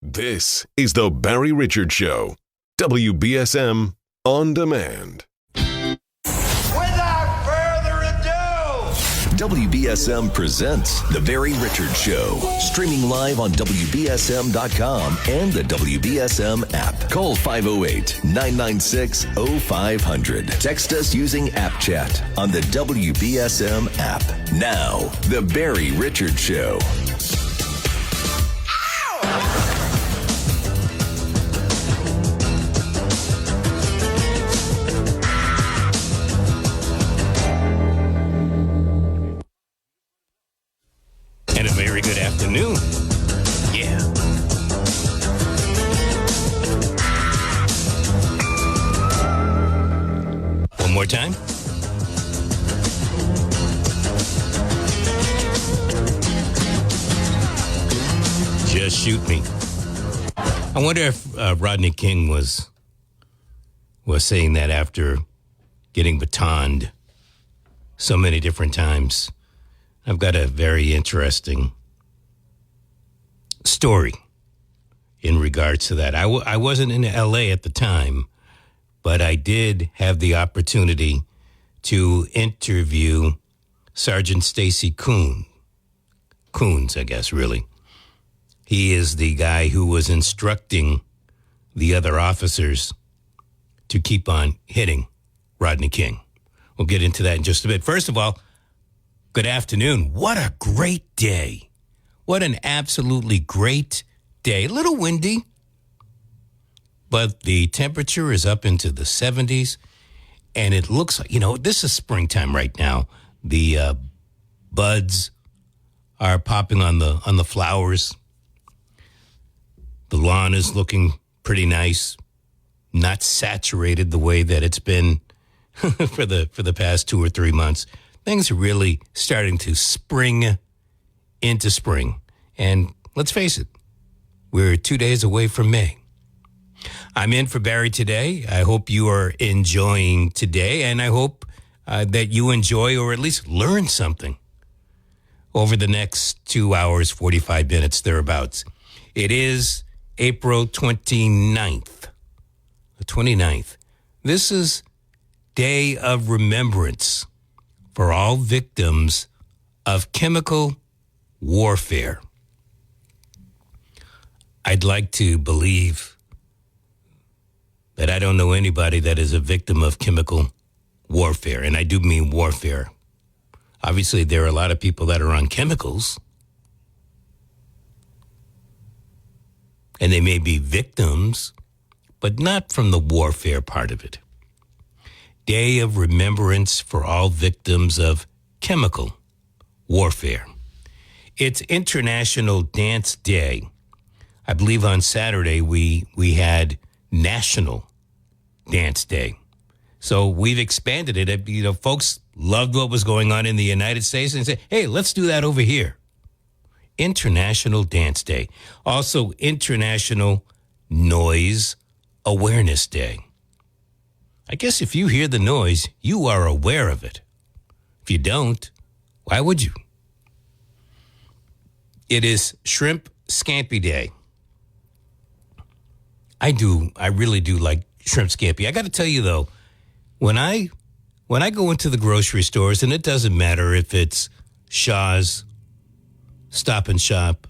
This is the Barry Richards Show. WBSM On Demand. Without further ado, WBSM presents The Barry Richards Show. Streaming live on WBSM.com and the WBSM app. Call 508-996-0500. Text us using App Chat on the WBSM app. Now, The Barry Richards Show. And a very good afternoon. Yeah. One more time. Just shoot me. I wonder if Rodney King was saying that after getting batoned so many different times. I've got a very interesting story in regards to that. I wasn't in L.A. at the time, but I did have the opportunity to interview Sergeant Stacy Coons, I guess, really. He is the guy who was instructing the other officers to keep on hitting Rodney King. We'll get into that in just a bit. First of all, good afternoon. What a great day. What an absolutely great day. A little windy, but the temperature is up into the 70s, and it looks like, this is springtime right now. The buds are popping on the flowers. The lawn is looking pretty nice, not saturated the way that it's been for the past 2 or 3 months. Things are really starting to spring into spring. And let's face it, we're 2 days away from May. I'm in for Barry today. I hope you are enjoying today, and I hope that you enjoy or at least learn something over the next 2 hours, 45 minutes, thereabouts. It is April 29th. The 29th. This is Day of Remembrance for all victims of chemical warfare. I'd like to believe that I don't know anybody that is a victim of chemical warfare, and I do mean warfare. Obviously, there are a lot of people that are on chemicals, and they may be victims, but not from the warfare part of it. Day of Remembrance for all victims of chemical warfare. It's International Dance Day. I believe on Saturday we had National Dance Day. So we've expanded it. Folks loved what was going on in the United States and said, hey, let's do that over here. International Dance Day. Also International Noise Awareness Day. I guess if you hear the noise, you are aware of it. If you don't, why would you? It is Shrimp Scampi Day. I really do like shrimp scampi. I got to tell you though, when I go into the grocery stores, and it doesn't matter if it's Shaw's, Stop and Shop,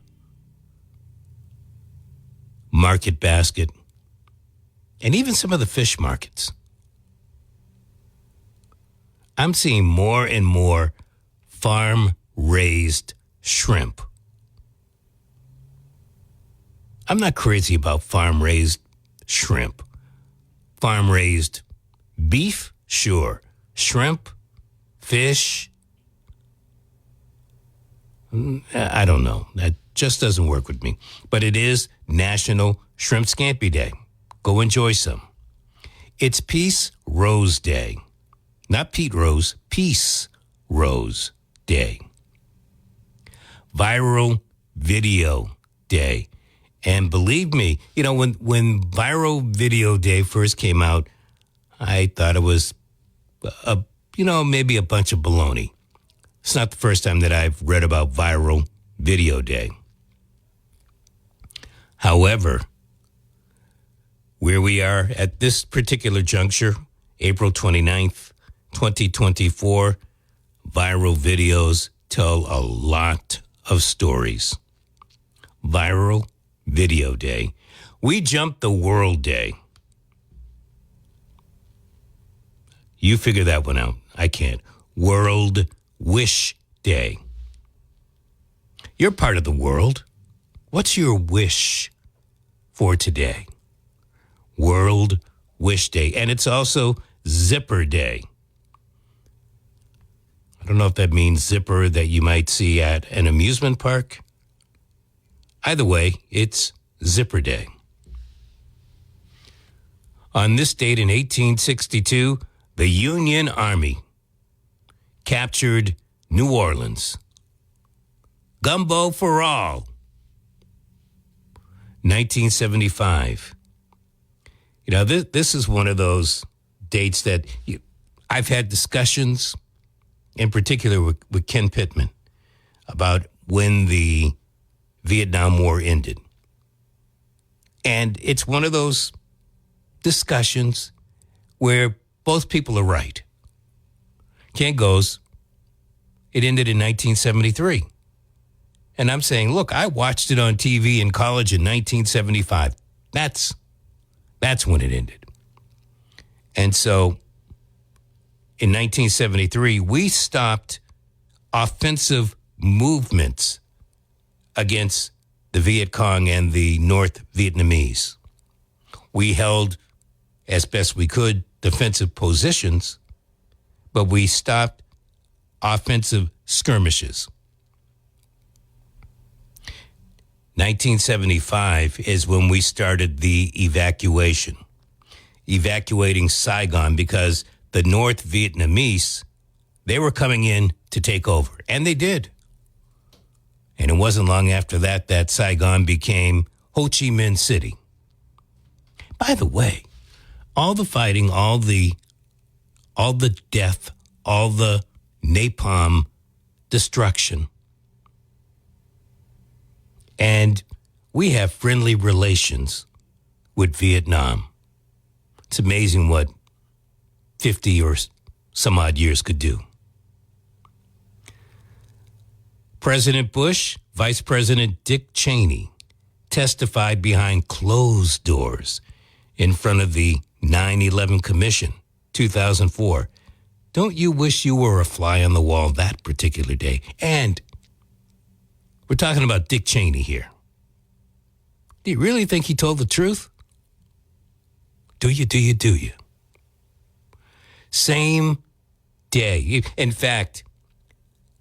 Market Basket, and even some of the fish markets, I'm seeing more and more farm-raised shrimp. I'm not crazy about farm-raised shrimp. Farm-raised beef, sure. Shrimp, fish, I don't know. That just doesn't work with me. But it is National Shrimp Scampi Day. Go enjoy some. It's Peace Rose Day. Not Pete Rose, Peace Rose Day. Viral Video Day. And believe me, when Viral Video Day first came out, I thought it was, maybe a bunch of baloney. It's not the first time that I've read about Viral Video Day. However, where we are at this particular juncture, April 29th, 2024, viral videos tell a lot of stories. Viral Video Day. We jumped the World Day. You figure that one out. I can't. World Wish Day. You're part of the world. What's your wish for today? World Wish Day. And it's also Zipper Day. I don't know if that means zipper that you might see at an amusement park. Either way, it's Zipper Day. On this date in 1862, the Union Army captured New Orleans. Gumbo for all. 1975. You know, this is one of those dates that I've had discussions, in particular with Ken Pittman, about when the Vietnam War ended. And it's one of those discussions where both people are right. Ken goes, it ended in 1973. And I'm saying, look, I watched it on TV in college in 1975. That's when it ended. And so in 1973, we stopped offensive movements against the Viet Cong and the North Vietnamese. We held, as best we could, defensive positions, but we stopped offensive skirmishes. 1975 is when we started the evacuating Saigon, because the North Vietnamese, they were coming in to take over, and they did. And it wasn't long after that that Saigon became Ho Chi Minh City. By the way, all the fighting, all the death, all the napalm destruction, and we have friendly relations with Vietnam. It's amazing what 50 or some odd years could do. President Bush, Vice President Dick Cheney testified behind closed doors in front of the 9/11 Commission, 2004. Don't you wish you were a fly on the wall that particular day? And we're talking about Dick Cheney here. Do you really think he told the truth? Do you? Same day. In fact,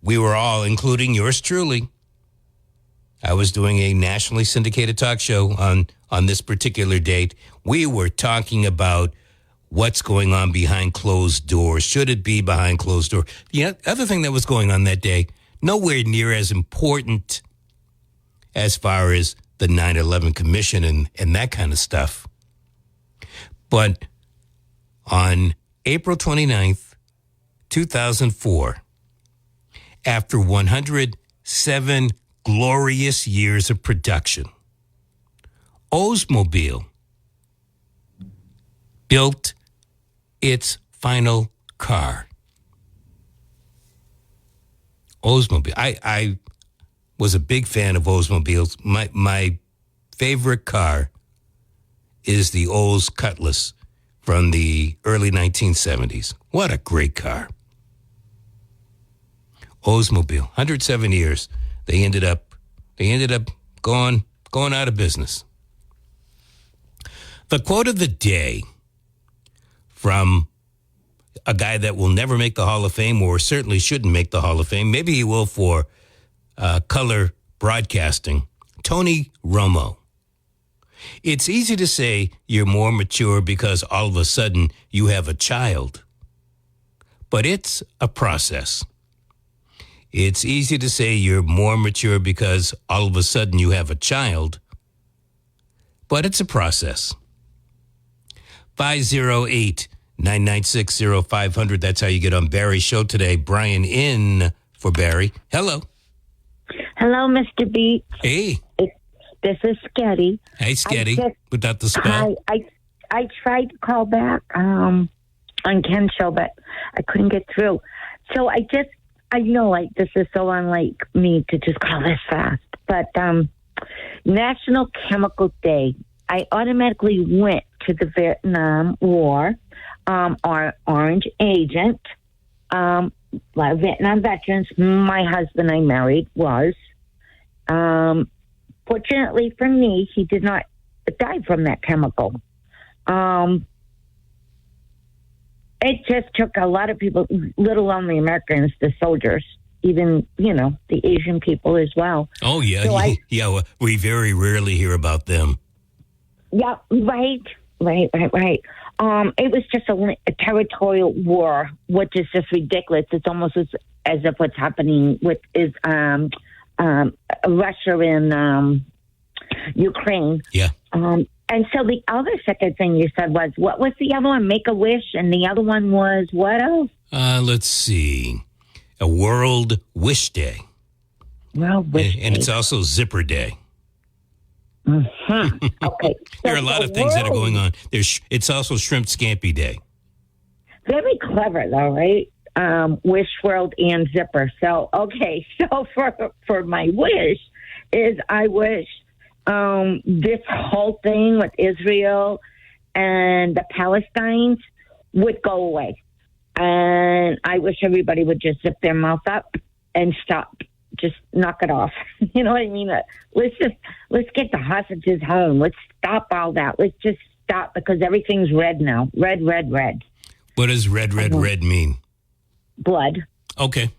we were all, including yours truly, I was doing a nationally syndicated talk show on this particular date. We were talking about what's going on behind closed doors. Should it be behind closed doors? The other thing that was going on that day, nowhere near as important as far as the 9/11 Commission and that kind of stuff. But on April 29th, 2004, after 107 glorious years of production, Oldsmobile built its final car. Oldsmobile. I was a big fan of Oldsmobiles. My favorite car is the Olds Cutlass from the early 1970s. What a great car. Oldsmobile, 107 years. They ended up going out of business. The quote of the day from a guy that will never make the Hall of Fame, or certainly shouldn't make the Hall of Fame. Maybe he will for color broadcasting. Tony Romo. It's easy to say you're more mature because all of a sudden you have a child. But it's a process. It's easy to say you're more mature because all of a sudden you have a child. But it's a process. 508-996-0500. That's how you get on Barry's show today. Brian in for Barry. Hello. Hello, Mr. Beat. Hey. This is Sketty. Hey, Sketty, without the spell. I tried to call back on Ken's show, but I couldn't get through. So I know, like, this is so unlike me to just call this fast. But National Chemical Day, I automatically went to the Vietnam War, our Orange Agent. A lot of Vietnam veterans. My husband I married was. Fortunately for me, he did not die from that chemical. It just took a lot of people, let alone the Americans, the soldiers, even, the Asian people as well. Oh, yeah. So we very rarely hear about them. Yeah, right. It was just a territorial war, which is just ridiculous. It's almost as if what's happening with Russia and Ukraine. Yeah. And so the other second thing you said was, what was the other one? Make-A-Wish, and the other one was what else? Let's see. A World Wish Day. World Wish and Day. it's also Zipper Day. Mm-hmm. Okay. There are a lot of things that are going on. It's also Shrimp Scampi Day. Very clever, though, right? Wish World and Zipper. So, okay. So for my wish is I wish this whole thing with Israel and the Palestinians would go away. And I wish everybody would just zip their mouth up and stop. Just knock it off. You know what I mean? Let's get the hostages home. Let's stop all that. Let's just stop because everything's red now. Red, red, red. What does red mean? Blood. Okay.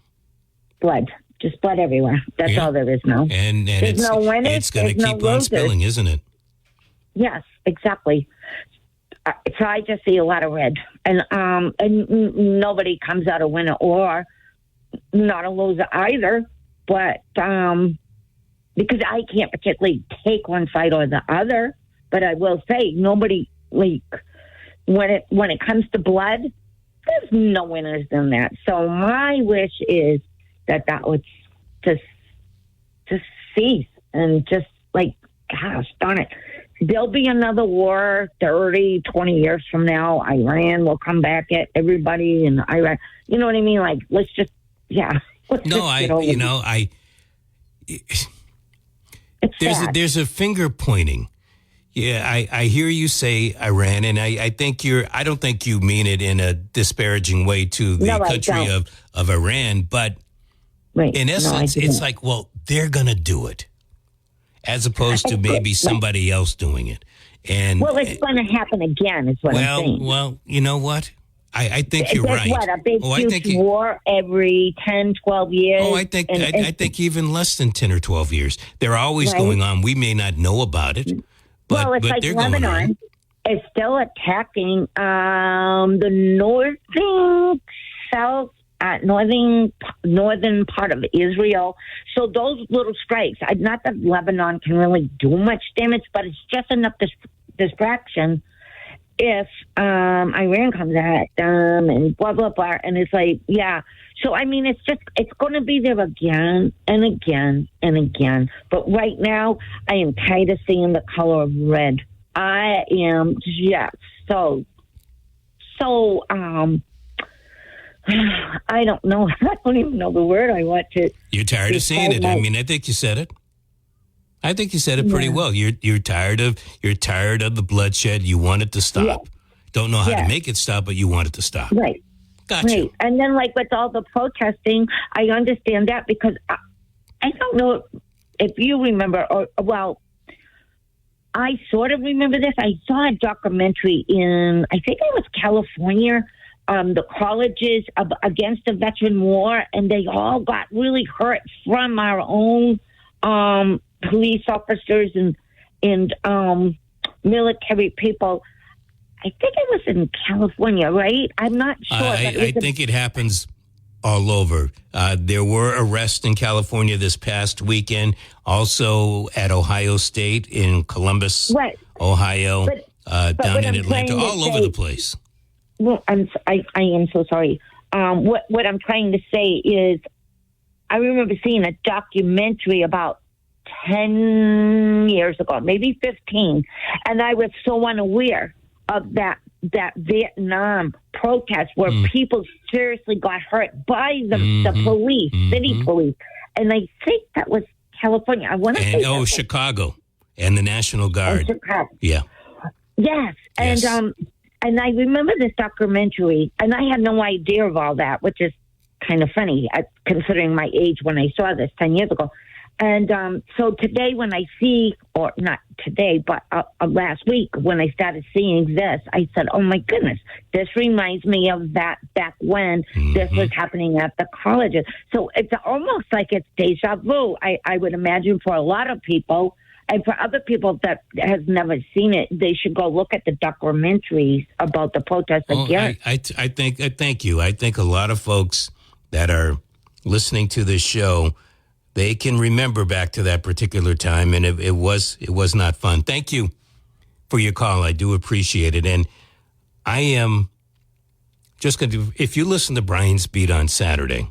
Blood. Just blood everywhere. That's all there is now. And there's no winners, it's going to keep on spilling, isn't it? Yes, exactly. So I just see a lot of red. And nobody comes out a winner or not a loser either. But because I can't particularly take one side or the other, but I will say nobody, like, when it comes to blood, there's no winners than that. So my wish is that would just cease and just, like, gosh darn it. There'll be another war 30, 20 years from now. Iran will come back at everybody in Iraq. You know what I mean? Like, let's just, yeah. There's a finger pointing. Yeah, I hear you say Iran, and I don't think you mean it in a disparaging way to the country of Iran, but in essence, it's like, well, they're going to do it, as opposed to maybe somebody else doing it. And it's going to happen again, is what I'm saying. Well, you know what? I think you're right. What, a big huge war every 10, 12 years? Oh, I think even less than 10 or 12 years. They're always going on. We may not know about it, but, it's like they're Lebanon going on. is still attacking the northern part of Israel. So those little strikes, not that Lebanon can really do much damage, but it's just enough distraction if Iran comes at them and blah, blah, blah. And it's like, yeah. So, I mean, it's going to be there again and again and again. But right now, I am tired of seeing the color of red. I am just so, I don't know. I don't even know the word I want to. You're tired of seeing it. I mean, I think you said it. I think you said it pretty well. You're tired of the bloodshed. You want it to stop. Yeah. Don't know how to make it stop, but you want it to stop. Right. Gotcha. Right. And then, like, with all the protesting, I understand that because I don't know if you remember, I sort of remember this. I saw a documentary in, I think it was California, the colleges against the veteran war, and they all got really hurt from our own police officers and military people. I think it was in California, right? I'm not sure. I think it happens all over. There were arrests in California this past weekend, also at Ohio State in Columbus, Ohio, down in Atlanta, all over the place. Well, I am so sorry. What I'm trying to say is I remember seeing a documentary about 10 years ago, maybe 15. And I was so unaware of that Vietnam protest where people seriously got hurt by the police, city police. And I think that was California. I want to say Chicago and the National Guard. Chicago. Yeah. Yes. And I remember this documentary, and I had no idea of all that, which is kind of funny, considering my age when I saw this 10 years ago. And so today when I see, or not today, but last week when I started seeing this, I said, oh, my goodness, this reminds me of that back when this was happening at the colleges. So it's almost like it's deja vu, I would imagine, for a lot of people. And for other people that has never seen it, they should go look at the documentaries about the protests again. Thank you. I think a lot of folks that are listening to this show, they can remember back to that particular time, and it was not fun. Thank you for your call. I do appreciate it. And I am just going to, if you listen to Brian's Beat on Saturday,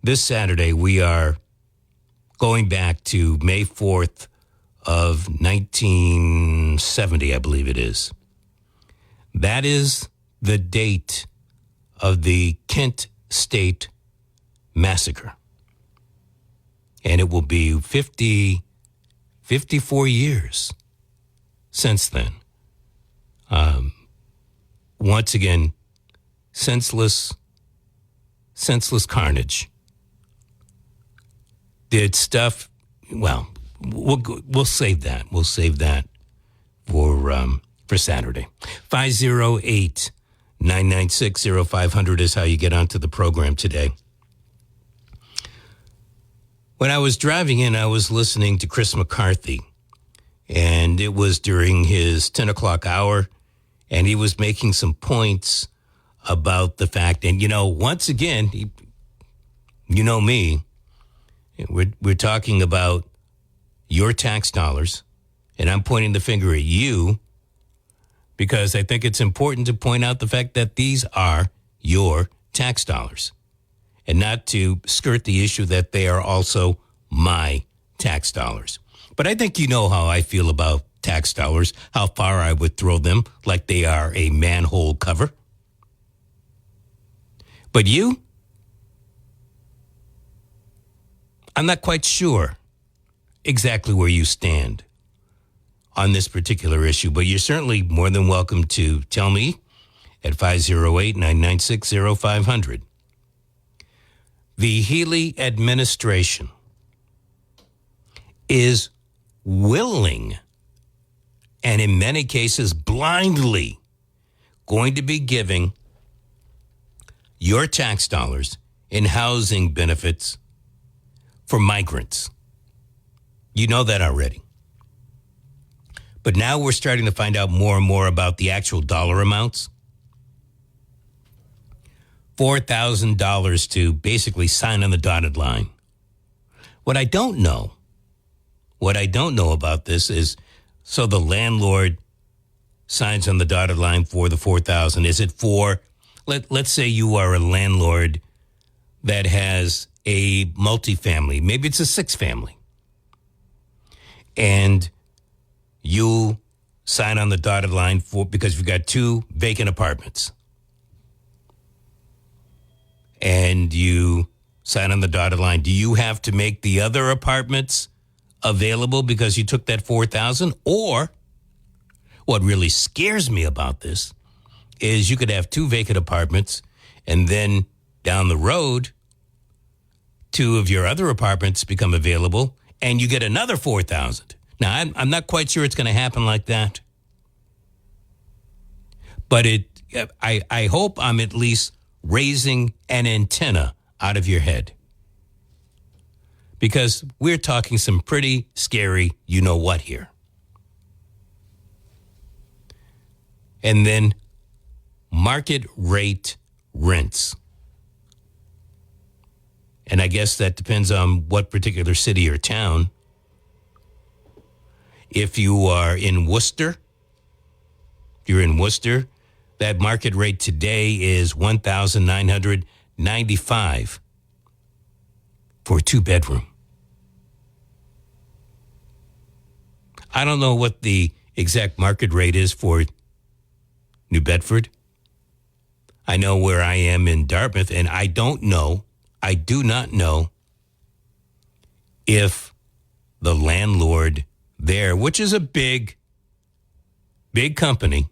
this Saturday we are going back to May 4th of 1970, I believe it is. That is the date of the Kent State Massacre. And it will be 54 years since then. Once again, senseless carnage. Did stuff, well, we'll save that. We'll save that for Saturday. 508-996-0500 is how you get onto the program today. When I was driving in, I was listening to Chris McCarthy, and it was during his 10 o'clock hour, and he was making some points about the fact, and, once again, you know me, we're talking about your tax dollars, and I'm pointing the finger at you because I think it's important to point out the fact that these are your tax dollars and not to skirt the issue that they are also my tax dollars. But I think you know how I feel about tax dollars, how far I would throw them like they are a manhole cover. But you, I'm not quite sure exactly where you stand on this particular issue, but you're certainly more than welcome to tell me at 508-996-0500. The Healy administration is willing and in many cases blindly going to be giving your tax dollars in housing benefits for migrants. You know that already. But now we're starting to find out more and more about the actual dollar amounts. $4,000 to basically sign on the dotted line. What I don't know about this is, so the landlord signs on the dotted line for the $4,000. Is it for, let's say you are a landlord that has a multifamily, maybe it's a 6-family. And you sign on the dotted line because you've got 2 vacant apartments. And you sign on the dotted line. Do you have to make the other apartments available because you took that $4,000? Or what really scares me about this is you could have 2 vacant apartments and then down the road, 2 of your other apartments become available and you get another $4,000. Now, I'm not quite sure it's going to happen like that. But I hope I'm at least raising an antenna out of your head. Because we're talking some pretty scary you-know-what here. And then market rate rents. And I guess that depends on what particular city or town. If you are in Worcester, that market rate today is $1,995 for a 2-bedroom. I don't know what the exact market rate is for New Bedford. I know where I am in Dartmouth, and I do not know if the landlord there, which is a big company,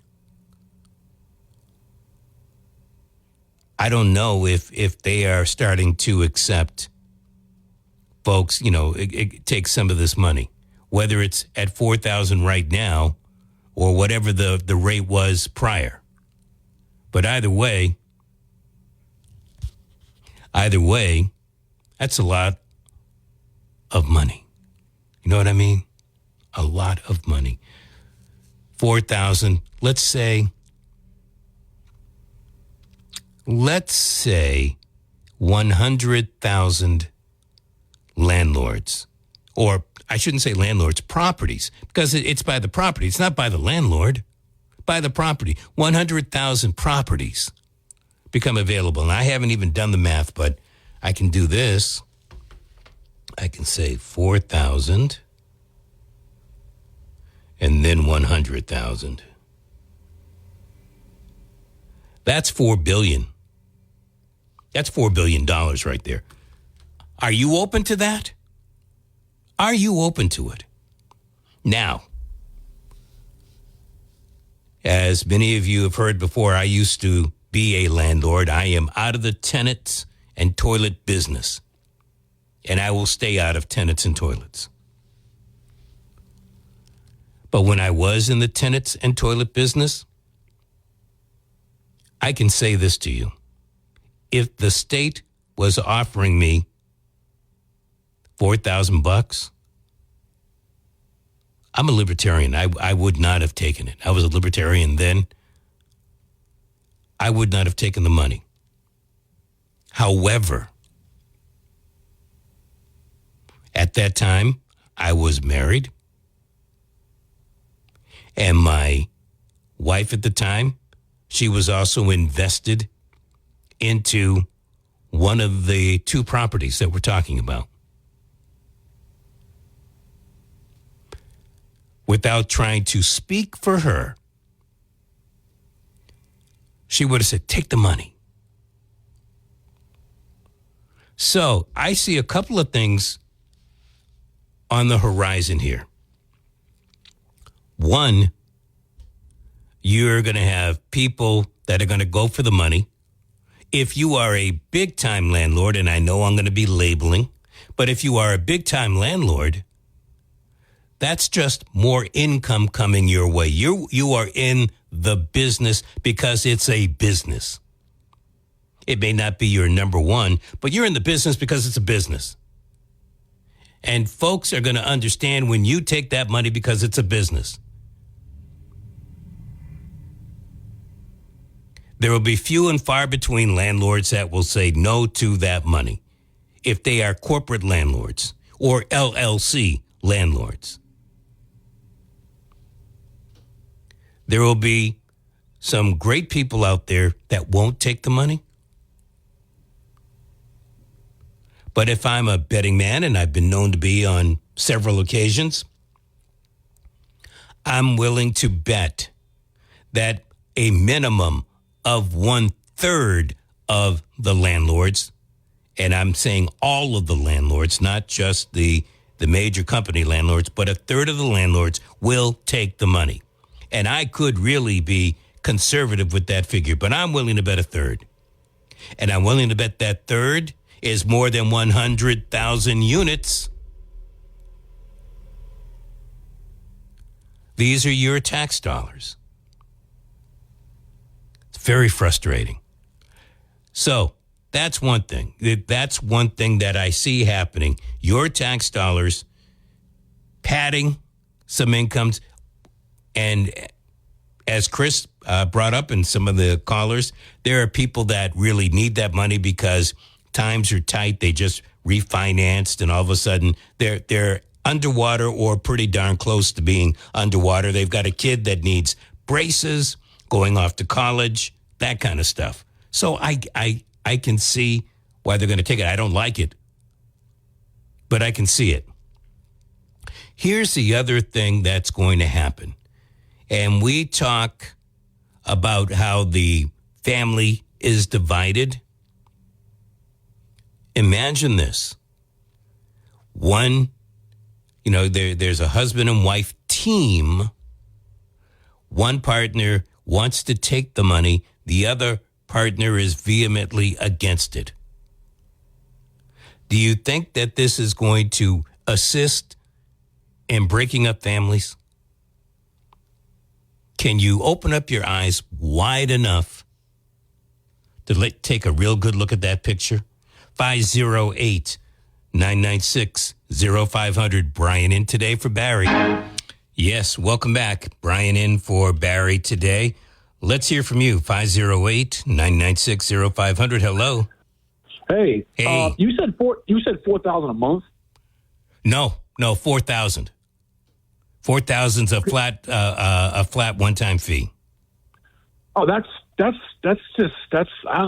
I don't know if they are starting to accept folks, take some of this money, whether it's at $4,000 right now or whatever the rate was prior. But either way, that's a lot of money. You know what I mean? A lot of money. 4,000, let's say 100,000 landlords, or I shouldn't say landlords, properties, because it's by the property. It's not by the landlord, by the property. 100,000 properties become available. And I haven't even done the math, but I can do this. I can say 4,000 and then 100,000. That's $4 billion. That's $4 billion right there. Are you open to that? Are you open to it? Now, as many of you have heard before, I used to be a landlord. I am out of the tenants and toilet business, and I will stay out of tenants and toilets. But when I was in the tenants and toilet business, I can say this to you. If the state was offering me $4,000, I'm a libertarian. I would not have taken it. I was a libertarian then. I would not have taken the money. However, at that time, I was married, and my wife at the time, she was also invested into one of the two properties that we're talking about. Without trying to speak for her, she would have said, take the money. So I see a couple of things on the horizon here. One, you're going to have people that are going to go for the money. If you are a big-time landlord, and I know I'm going to be labeling, but if you are a big-time landlord, that's just more income coming your way. You are in the business because it's a business. It may not be your number one, but you're in the business because it's a business. And folks are going to understand when you take that money because it's a business. There will be few and far between landlords that will say no to that money if they are corporate landlords or LLC landlords. There will be some great people out there that won't take the money. But if I'm a betting man, and I've been known to be on several occasions, I'm willing to bet that a minimum of 1/3 of the landlords, and I'm saying all of the landlords, not just the major company landlords, but 1/3 of the landlords will take the money. And I could really be conservative with that figure, but I'm willing to bet 1/3. And I'm willing to bet that 1/3 is more than 100,000 units. These are your tax dollars. It's very frustrating. So that's one thing. That's one thing that I see happening. Your tax dollars padding some incomes. And as Chris brought up in some of the callers, there are people that really need that money because times are tight. They just refinanced, and all of a sudden they're underwater or pretty darn close to being underwater. They've got a kid that needs braces, going off to college, that kind of stuff. So I can see why they're going to take it. I don't like it, but I can see it. Here's the other thing that's going to happen. And we talk about how the family is divided. Imagine this. One, there's a husband and wife team. One partner wants to take the money. The other partner is vehemently against it. Do you think that this is going to assist in breaking up families? Can you open up your eyes wide enough to take a real good look at that picture? 508-996-0500. Brian in today for Barry. Yes, welcome back. Brian in for Barry today. Let's hear from you. 508-996-0500. Hello. Hey. Hey. You said $4,000 a month? No, 4,000. 4,000's a flat one-time fee. Oh, that's I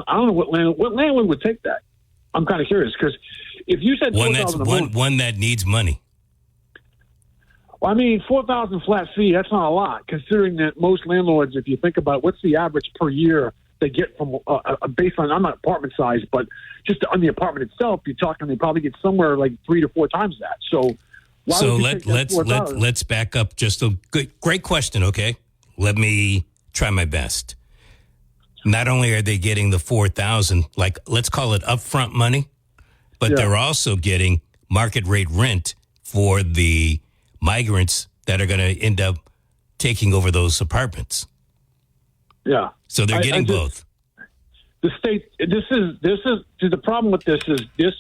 don't know what landlord would take that. I'm kind of curious because if you said $4,000 a month, one that needs money. Well, I mean, $4,000 flat fee, that's not a lot, considering that most landlords, if you think about it, what's the average per year they get from based on, I'm not apartment size, but just on the apartment itself, you're talking they probably get somewhere like 3 to 4 times that. So let's back up just a great question, okay? Let me try my best. Not only are they getting the $4,000, like let's call it upfront money, but they're also getting market rate rent for the migrants that are going to end up taking over those apartments. Yeah. So they're getting both. The state, this is the problem with this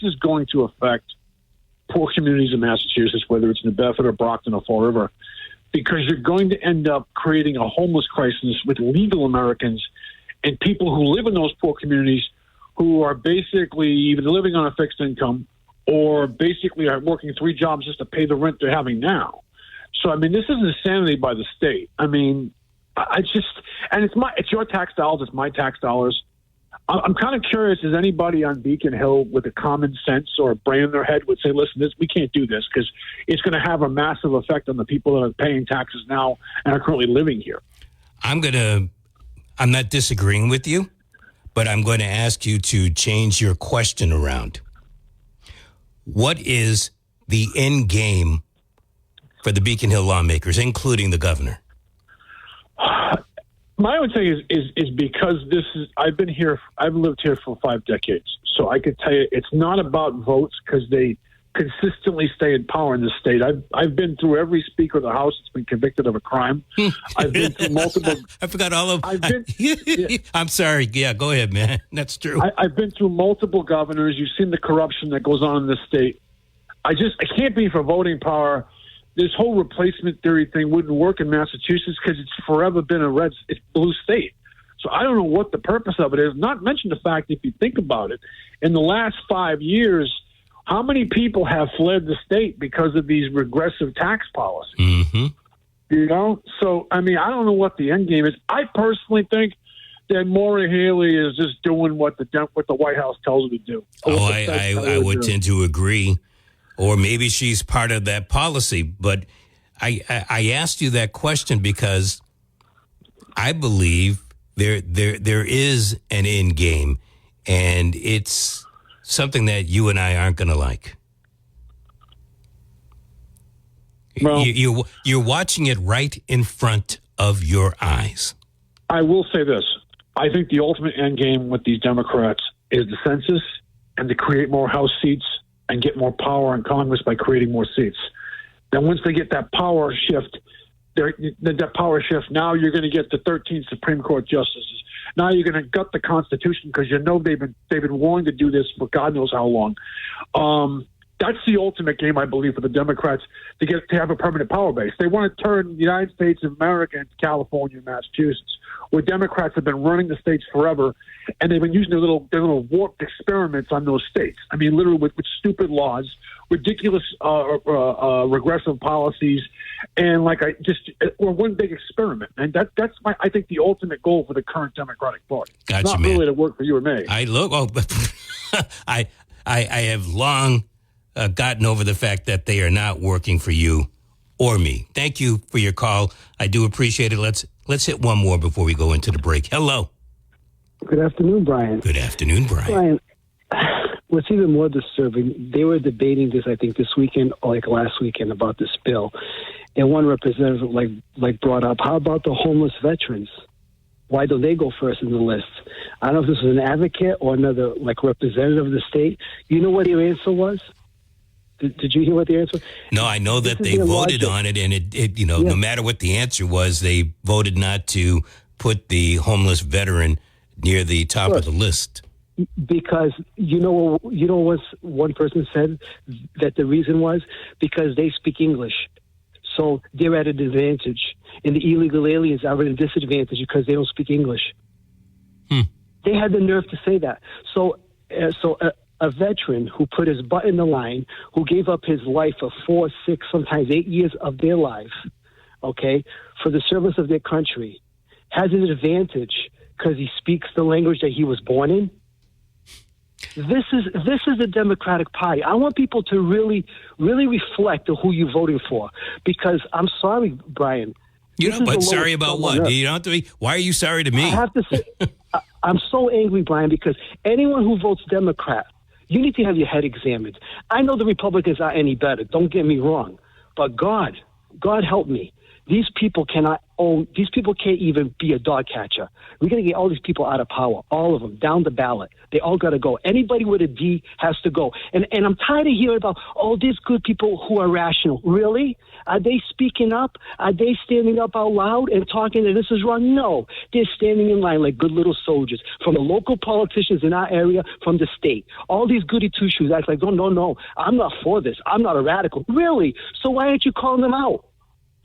is going to affect poor communities in Massachusetts, whether it's New Bedford or Brockton or Fall River, because you're going to end up creating a homeless crisis with legal Americans and people who live in those poor communities who are basically either living on a fixed income or basically are working 3 jobs just to pay the rent they're having now. So, I mean, this is insanity by the state. I mean, it's your tax dollars, it's my tax dollars. I'm kind of curious, is anybody on Beacon Hill with a common sense or a brain in their head would say, listen, we can't do this because it's going to have a massive effect on the people that are paying taxes now and are currently living here. I'm not disagreeing with you, but I'm going to ask you to change your question around. What is the end game for the Beacon Hill lawmakers, including the governor? My own thing is because I've lived here for 5 decades. So I could tell you it's not about votes because they consistently stay in power in this state. I've been through every speaker of the House that's been convicted of a crime. I've been through multiple. I forgot all of. I'm sorry. Yeah, go ahead, man. That's true. I've been through multiple governors. You've seen the corruption that goes on in this state. I can't be for voting power. This whole replacement theory thing wouldn't work in Massachusetts because it's forever been it's blue state. So I don't know what the purpose of it is. Not mention the fact, if you think about it, in the last 5 years, how many people have fled the state because of these regressive tax policies? Mm-hmm. So, I mean, I don't know what the end game is. I personally think that Maura Haley is just doing what the White House tells her to do. I would tend to agree. Or maybe she's part of that policy. But I asked you that question because I believe there is an end game, and it's something that you and I aren't going to like. Well, you're watching it right in front of your eyes. I will say this. I think the ultimate end game with these Democrats is the census and to create more House seats and get more power in Congress by creating more seats. Then once they get that power shift, now you're going to get the 13 Supreme Court justices. Now you're going to gut the Constitution because they've been wanting to do this for God knows how long. That's the ultimate game, I believe, for the Democrats to have a permanent power base. They want to turn the United States of America into California and Massachusetts, where Democrats have been running the states forever, and they've been using their little warped experiments on those states. I mean, literally with stupid laws, ridiculous regressive policies, and one big experiment. And that's I think the ultimate goal for the current Democratic Party. Gotcha, not man. Really to work for you or me. I have long gotten over the fact that they are not working for you or me. Thank you for your call. I do appreciate it. Let's hit one more before we go into the break. Hello. Good afternoon, Brian. Good afternoon, Brian. What's even more disturbing, they were debating this, I think, this weekend or like last weekend about this bill. And one representative like brought up, how about the homeless veterans? Why don't they go first in the list? I don't know if this was an advocate or another like representative of the state. You know what their answer was? Did you hear what the answer was? No, I know that they voted on it, and it no matter what the answer was, they voted not to put the homeless veteran near the top of the list. Because you know what one person said that the reason was because they speak English. So they're at an advantage. And the illegal aliens are at a disadvantage because they don't speak English. They had the nerve to say that. So a veteran who put his butt in the line, who gave up his life for 4, 6, sometimes 8 years of their life, okay, for the service of their country, has an advantage because he speaks the language that he was born in. This is the Democratic Party. I want people to really, really reflect on who you're voting for. Because I'm sorry, Brian. But sorry about what? You don't have to be. Why are you sorry to me? I have to say, I'm so angry, Brian, because anyone who votes Democrat, you need to have your head examined. I know the Republicans aren't any better. Don't get me wrong. But God help me. These people cannot own. These people can't even be a dog catcher. We're going to get all these people out of power, all of them, down the ballot. They all got to go. Anybody with a D has to go. And I'm tired of hearing about, these good people who are rational. Really? Are they speaking up? Are they standing up out loud and talking that this is wrong? No. They're standing in line like good little soldiers from the local politicians in our area, from the state. All these goody two-shoes act like, no, I'm not for this. I'm not a radical. Really? So why aren't you calling them out?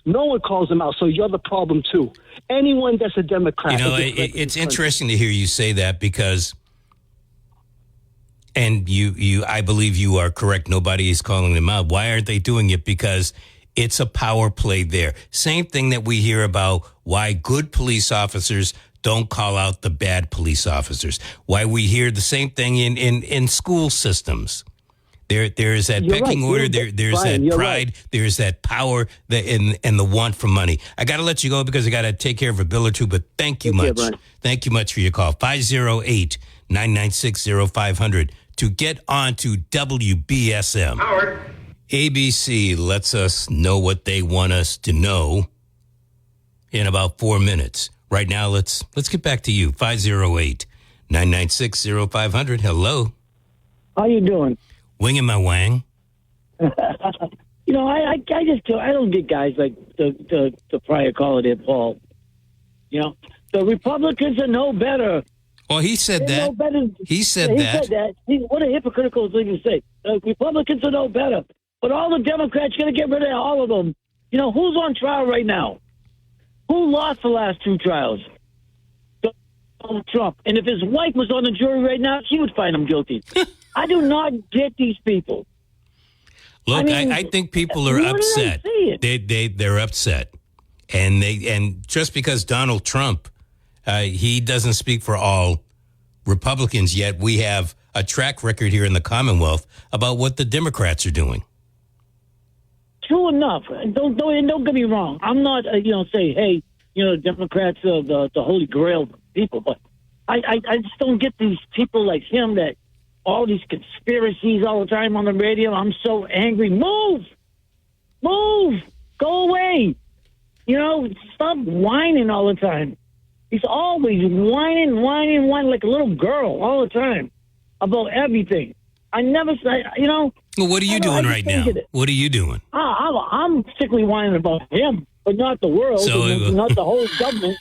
No one calls them out, so you're the problem too. Anyone that's a Democrat. It's interesting to hear you say that because, and I believe you are correct. Nobody is calling them out. Why aren't they doing it? Because it's a power play there. Same thing that we hear about why good police officers don't call out the bad police officers. Why we hear the same thing in school systems. There is that pecking order. There's Brian, that pride. Right. There's that power and the want for money. I got to let you go because I got to take care of a bill or two. But thank you much. Thank you much for your call. 508-996-0500 to get on to WBSM. Howard. ABC lets us know what they want us to know in about 4 minutes. Right now, let's get back to you. 508-996-0500. Hello. How you doing? Winging my wang. I don't get guys like the prior caller there, Paul. The Republicans are no better. Well, he said that. No better. He said that. What a hypocritical thing to say. The Republicans are no better. But all the Democrats going to get rid of all of them. Who's on trial right now? Who lost the last 2 trials? Donald Trump. And if his wife was on the jury right now, she would find him guilty. I do not get these people. Look, I think people are upset. They're upset, and just because Donald Trump, he doesn't speak for all Republicans yet. We have a track record here in the Commonwealth about what the Democrats are doing. True enough. Don't get me wrong. I'm not say hey, Democrats are the holy grail people, but I just don't get these people like him that. All these conspiracies all the time on the radio. I'm so angry. Move. Go away. Stop whining all the time. He's always whining like a little girl all the time about everything. I never say, Well, what are you doing right now? What are you doing? I'm particularly whining about him, but not the world, not the whole government.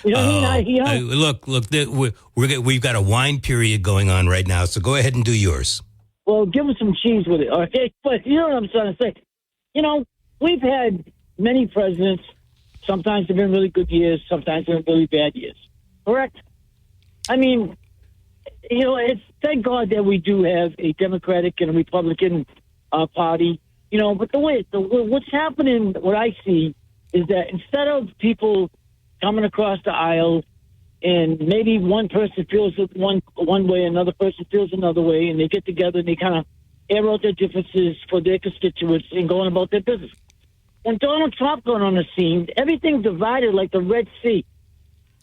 Look, we've got a wine period going on right now, so go ahead and do yours. Well, give us some cheese with it, okay? But you know what I'm trying to say. We've had many presidents. Sometimes they've been really good years. Sometimes they've been really bad years. Correct? It's thank God that we do have a Democratic and a Republican party. But what's happening, what I see, is that instead of people coming across the aisle, and maybe one person feels one way, another person feels another way, and they get together and they kind of air out their differences for their constituents and going about their business. when Donald Trump got on the scene, everything divided like the Red Sea.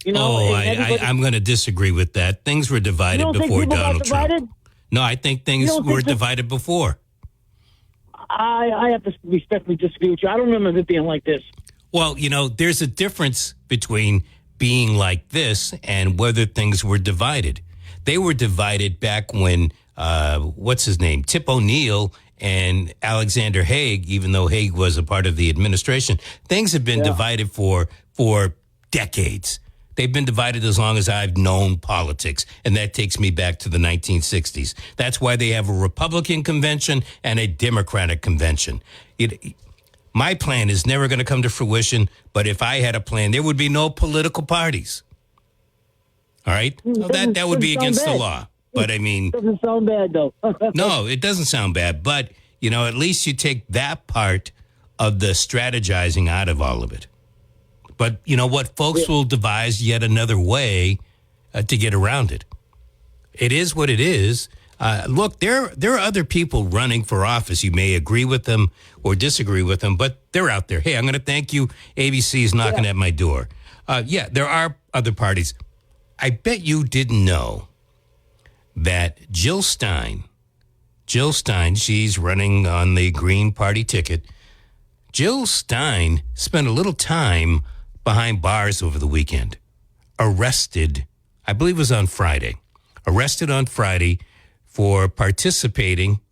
You know, I'm going to disagree with that. Things were divided before Donald Trump. No, I think things were divided before. I have to respectfully disagree with you. I don't remember it being like this. Well, there's a difference between being like this and whether things were divided. They were divided back when, what's his name, Tip O'Neill and Alexander Haig, even though Haig was a part of the administration, things have been divided for decades. They've been divided as long as I've known politics, and that takes me back to the 1960s. That's why they have a Republican convention and a Democratic convention. My plan is never going to come to fruition, but if I had a plan, there would be no political parties. All right? So that would be against the law. But I mean... Doesn't sound bad, though. No, it doesn't sound bad. But, at least you take that part of the strategizing out of all of it. But you know what? Folks will devise yet another way to get around it. It is what it is. Look, there are other people running for office. You may agree with them or disagree with them, but they're out there. Hey, I'm going to thank you. ABC is knocking at my door. There are other parties. I bet you didn't know that Jill Stein, she's running on the Green Party ticket. Jill Stein spent a little time behind bars over the weekend. Arrested, I believe it was on Friday. Arrested on Friday for participating